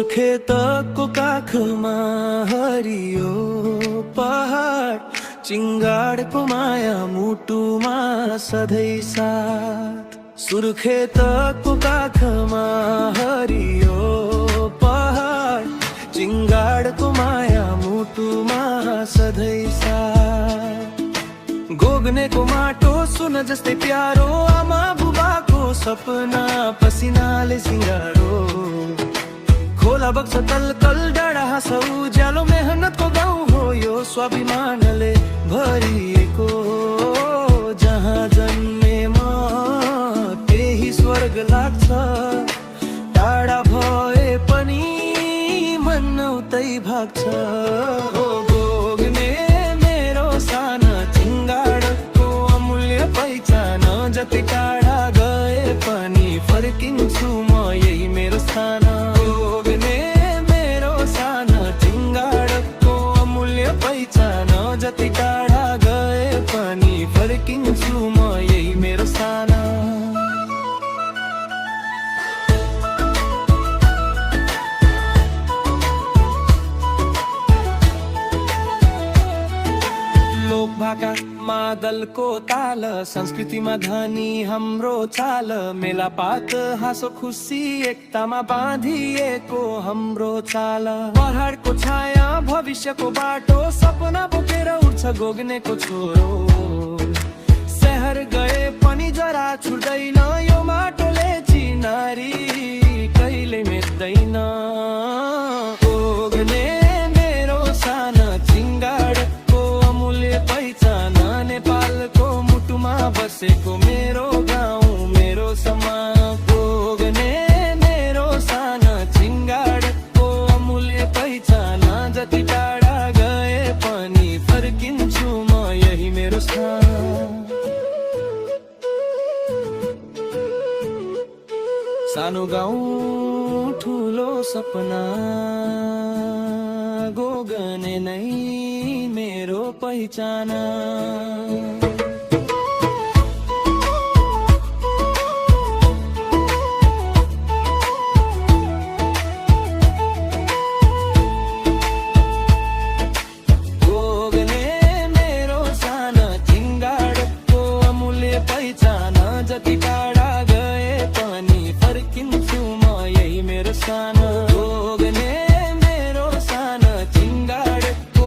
सुर्खेतको काखमा हरियो पहाड, चिङ्गाडको माया मुटुमा सधैँ साथ। सुर्खेतको काखमा हरियो पहाड, चिङ्गाडको माया मुटुमा सधैँ साथ। गोगनेको माटो सुन जस्तै प्यारो, आमा बुबाको सपना पसिनाले सिँगारो। खोला बग्छ तलकल डाँडा हाँसौ, उज्यालो मेहनतको गाउँ हो यो, स्वाभिमानले भरिएको। जहाँ जन्मे म त्यही स्वर्ग लाग्छ, टाढा भए पनि मन उतै भाग्छ। हो गोगने मेरो साना चिङ्गाडको अमूल्य पहिचान, जति टाढा गए पनि फर्किन्छु म यही मेरो स्थान। गोगने मेरो साना चिङ्गाडको अमूल्य पहिचान, जति टाढा गए पनि फर्किन्छु म यही मेरो स्थान। भाका मादलको ताल, संस्कृतिमा धनी हाम्रो चाल। मेलापात हाँसो खुसी एकतामा बाँधिएको हाम्रो चाल। पहाडको छाया भविष्यको बाटो, सपना बोकेर उठ्छ गोगनेको छोरो। शहर गए पनि जरा छुट्दैन, यो माटोले चिनारी कहिले मेट्दैन। गोगने मेरो साना चिङ्गाडको अमूल्य पहिचान, नेपालको मुटुमा बसेको मेरो गाउँ मेरो समान। गोगने मेरो साना चिङ्गाडको अमूल्य पहिचान, जति टाढा गए पनि फर्किन्छु म यही मेरो स्थान। सानो गाउँ ठुलो सपना, गोगने नै मेरो पहिचान।